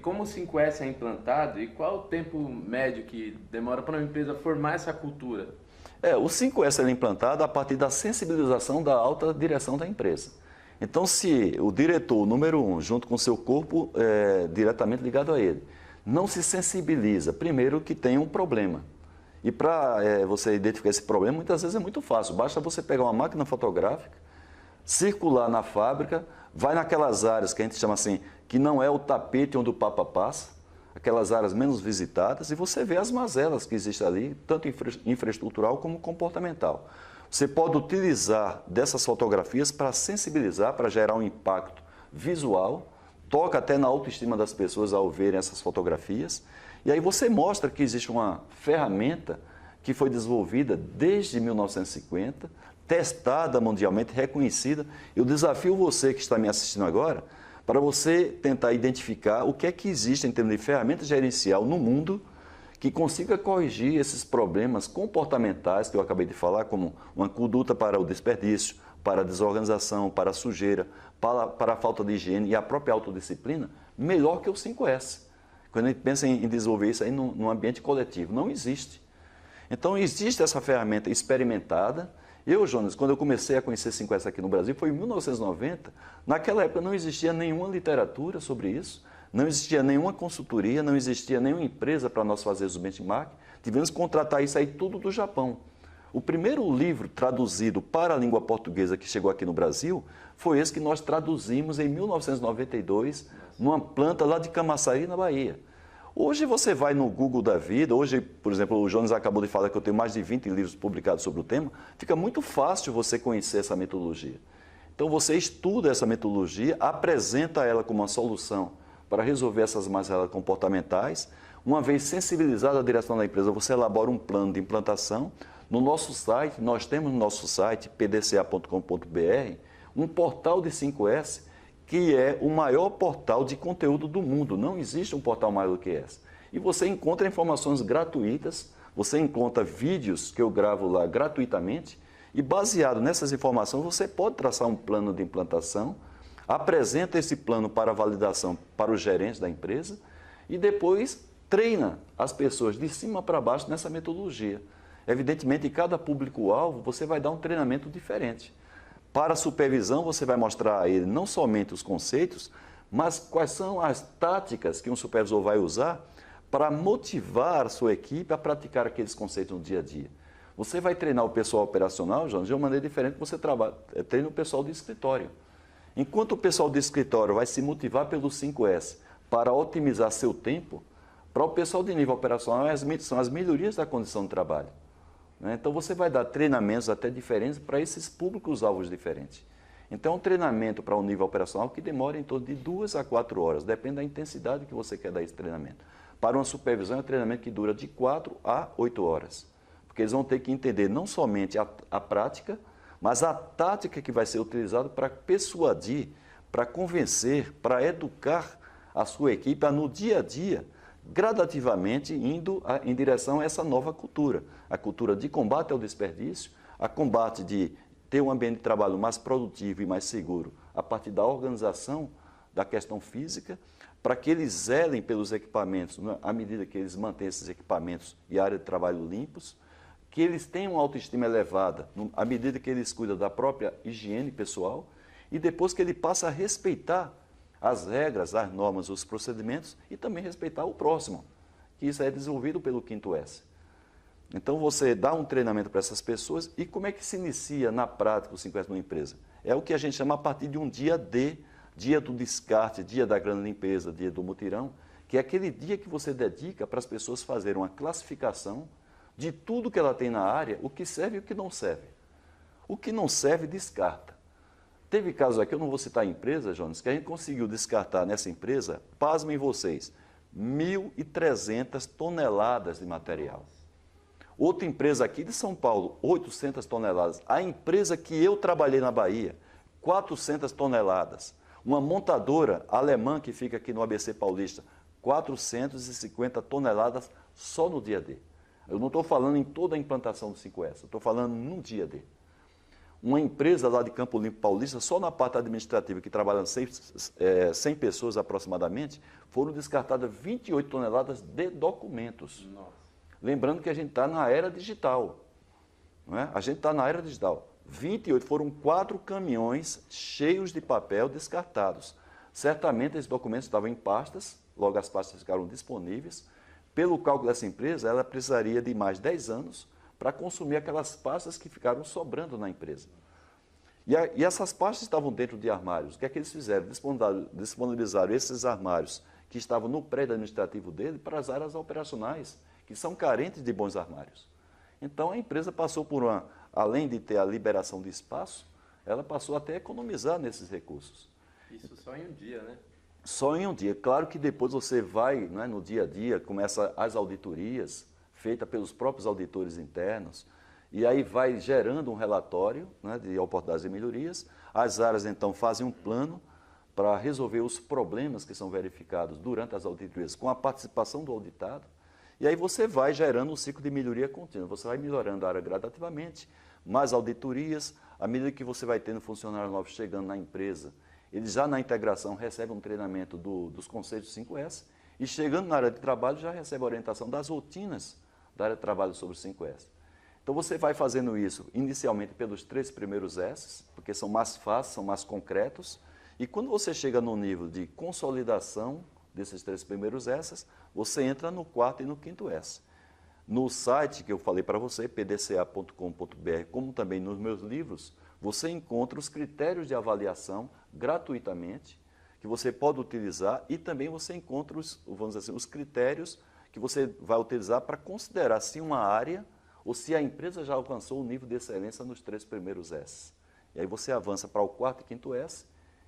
como o 5S é implantado e qual o tempo médio que demora para uma empresa formar essa cultura? O 5S é implantado a partir da sensibilização da alta direção da empresa. Então, se o diretor, número um, junto com o seu corpo diretamente ligado a ele, não se sensibiliza, primeiro que tem um problema. E para você identificar esse problema, muitas vezes é muito fácil. Basta você pegar uma máquina fotográfica, circular na fábrica, vai naquelas áreas que a gente chama assim, que não é o tapete onde o Papa passa, aquelas áreas menos visitadas, e você vê as mazelas que existem ali, tanto infraestrutural como comportamental. Você pode utilizar dessas fotografias para sensibilizar, para gerar um impacto visual, toca até na autoestima das pessoas ao verem essas fotografias, e aí você mostra que existe uma ferramenta que foi desenvolvida desde 1950, testada mundialmente, reconhecida. Eu desafio você que está me assistindo agora, para você tentar identificar o que é que existe em termos de ferramenta gerencial no mundo que consiga corrigir esses problemas comportamentais que eu acabei de falar, como uma conduta para o desperdício, para a desorganização, para a sujeira, para a falta de higiene e a própria autodisciplina, melhor que o 5S. Quando a gente pensa em desenvolver isso aí num ambiente coletivo, não existe. Então, existe essa ferramenta experimentada. Eu, Jonas, quando eu comecei a conhecer 5S aqui no Brasil, foi em 1990. Naquela época não existia nenhuma literatura sobre isso, não existia nenhuma consultoria, não existia nenhuma empresa para nós fazermos o benchmark. Tivemos que contratar isso aí tudo do Japão. O primeiro livro traduzido para a língua portuguesa que chegou aqui no Brasil foi esse que nós traduzimos em 1992, numa planta lá de Camaçari, na Bahia. Hoje você vai no Google da vida, hoje, por exemplo, o Jonas acabou de falar que eu tenho mais de 20 livros publicados sobre o tema, fica muito fácil você conhecer essa metodologia. Então você estuda essa metodologia, apresenta ela como uma solução para resolver essas mazelas comportamentais. Uma vez sensibilizada a direção da empresa, você elabora um plano de implantação. No nosso site, nós temos no nosso site, pdca.com.br, um portal de 5S, que é o maior portal de conteúdo do mundo. Não existe um portal maior do que esse. E você encontra informações gratuitas, você encontra vídeos que eu gravo lá gratuitamente, e baseado nessas informações, você pode traçar um plano de implantação, apresenta esse plano para validação para os gerentes da empresa e depois treina as pessoas de cima para baixo nessa metodologia. Evidentemente, em cada público-alvo, você vai dar um treinamento diferente. Para a supervisão, você vai mostrar a ele não somente os conceitos, mas quais são as táticas que um supervisor vai usar para motivar a sua equipe a praticar aqueles conceitos no dia a dia. Você vai treinar o pessoal operacional, João, de uma maneira diferente que você treina o pessoal de escritório. Enquanto o pessoal de escritório vai se motivar pelo 5S para otimizar seu tempo, para o pessoal de nível operacional são as melhorias da condição de trabalho. Então, você vai dar treinamentos até diferentes para esses públicos-alvos diferentes. Então, é um treinamento para um nível operacional que demora em torno de 2 a 4 horas, depende da intensidade que você quer dar esse treinamento. Para uma supervisão, é um treinamento que dura de 4 a 8 horas, porque eles vão ter que entender não somente a prática, mas a tática que vai ser utilizada para persuadir, para convencer, para educar a sua equipe a, no dia a dia, gradativamente indo em direção a essa nova cultura. A cultura de combate ao desperdício, a combate de ter um ambiente de trabalho mais produtivo e mais seguro a partir da organização da questão física, para que eles zelem pelos equipamentos, à medida que eles mantêm esses equipamentos e área de trabalho limpos, que eles tenham uma autoestima elevada, à medida que eles cuidam da própria higiene pessoal, e depois que ele passa a respeitar as regras, as normas, os procedimentos e também respeitar o próximo, que isso é desenvolvido pelo 5S. Então você dá um treinamento para essas pessoas e como é que se inicia na prática o 5S numa empresa? É o que a gente chama a partir de um dia D, dia do descarte, dia da grande limpeza, dia do mutirão, que é aquele dia que você dedica para as pessoas fazerem uma classificação de tudo que ela tem na área, o que serve e o que não serve. O que não serve, descarta. Teve casos aqui, eu não vou citar a empresa, Jonas, que a gente conseguiu descartar nessa empresa, pasmem vocês, 1.300 toneladas de material. Outra empresa aqui de São Paulo, 800 toneladas. A empresa que eu trabalhei na Bahia, 400 toneladas. Uma montadora alemã que fica aqui no ABC Paulista, 450 toneladas só no dia D. Eu não estou falando em toda a implantação do 5S, eu estou falando no dia D. Uma empresa lá de Campo Limpo Paulista, só na parte administrativa, que trabalha 100 pessoas aproximadamente, foram descartadas 28 toneladas de documentos. Nossa. Lembrando que a gente está na era digital. Não é? A gente está na era digital. 28, foram 4 caminhões cheios de papel descartados. Certamente esses documentos estavam em pastas, logo as pastas ficaram disponíveis. Pelo cálculo dessa empresa, ela precisaria de mais 10 anos para consumir aquelas pastas que ficaram sobrando na empresa. E essas pastas estavam dentro de armários. O que é que eles fizeram? Disponibilizaram esses armários que estavam no prédio administrativo dele para as áreas operacionais, que são carentes de bons armários. Então a empresa passou por além de ter a liberação de espaço, ela passou até a economizar nesses recursos. Isso só em um dia, né? Só em um dia. Claro que depois você vai, né, no dia a dia, começa as auditorias, feitas pelos próprios auditores internos, e aí vai gerando um relatório, né, de oportunidades e melhorias. As áreas, então, fazem um plano para resolver os problemas que são verificados durante as auditorias com a participação do auditado. E aí você vai gerando um ciclo de melhoria contínua. Você vai melhorando a área gradativamente, mais auditorias, à medida que você vai tendo funcionários novos chegando na empresa, eles já na integração recebem um treinamento dos conceitos 5S e chegando na área de trabalho já recebem a orientação das rotinas da área de trabalho sobre o 5S. Então você vai fazendo isso inicialmente pelos 3 primeiros S's, porque são mais fáceis, são mais concretos, e quando você chega no nível de consolidação desses 3 primeiros S's, você entra no 4º e no 5º S. No site que eu falei para você, pdca.com.br, como também nos meus livros, você encontra os critérios de avaliação gratuitamente, que você pode utilizar, e também você encontra vamos dizer assim, os critérios que você vai utilizar para considerar se uma área ou se a empresa já alcançou o nível de excelência nos 3 primeiros S. E aí você avança para o 4º e 5º S,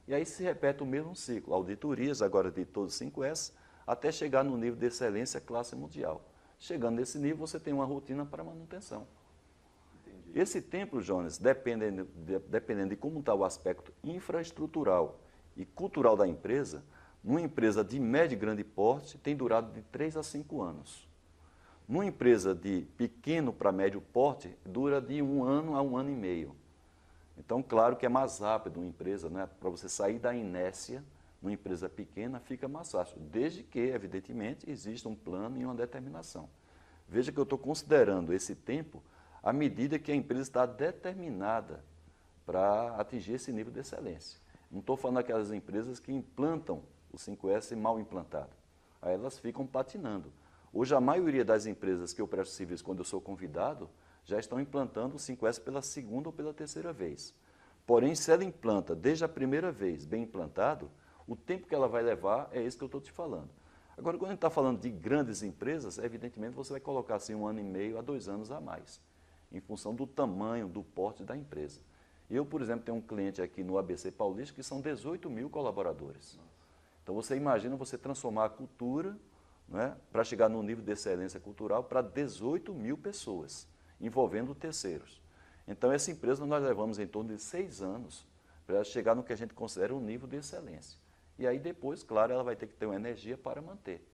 e aí se repete o mesmo ciclo, auditorias agora de todos os 5 S, até chegar no nível de excelência classe mundial. Chegando nesse nível, você tem uma rotina para manutenção. Entendi. Esse tempo, Jonas, dependendo de como está o aspecto infraestrutural e cultural da empresa, numa empresa de médio e grande porte, tem durado de 3 a 5 anos. Numa empresa de pequeno para médio porte, dura de 1 ano a 1 ano e meio. Então, claro que é mais rápido uma empresa, né? Para você sair da inércia, numa empresa pequena, fica mais fácil, desde que, evidentemente, exista um plano e uma determinação. Veja que eu estou considerando esse tempo à medida que a empresa está determinada para atingir esse nível de excelência. Não estou falando daquelas empresas que implantam o 5S mal implantado. Aí elas ficam patinando. Hoje, a maioria das empresas que eu presto serviço quando eu sou convidado, já estão implantando o 5S pela 2ª ou pela 3ª vez. Porém, se ela implanta desde a primeira vez, bem implantado, o tempo que ela vai levar é esse que eu estou te falando. Agora, quando a gente está falando de grandes empresas, evidentemente você vai colocar assim 1 ano e meio a 2 anos a mais, em função do tamanho, do porte da empresa. Eu, por exemplo, tenho um cliente aqui no ABC Paulista que são 18 mil colaboradores. Então, você imagina você transformar a cultura, né, para chegar no nível de excelência cultural para 18 mil pessoas, envolvendo terceiros. Então, essa empresa nós levamos em torno de 6 anos para chegar no que a gente considera um nível de excelência. E aí depois, claro, ela vai ter que ter uma energia para manter.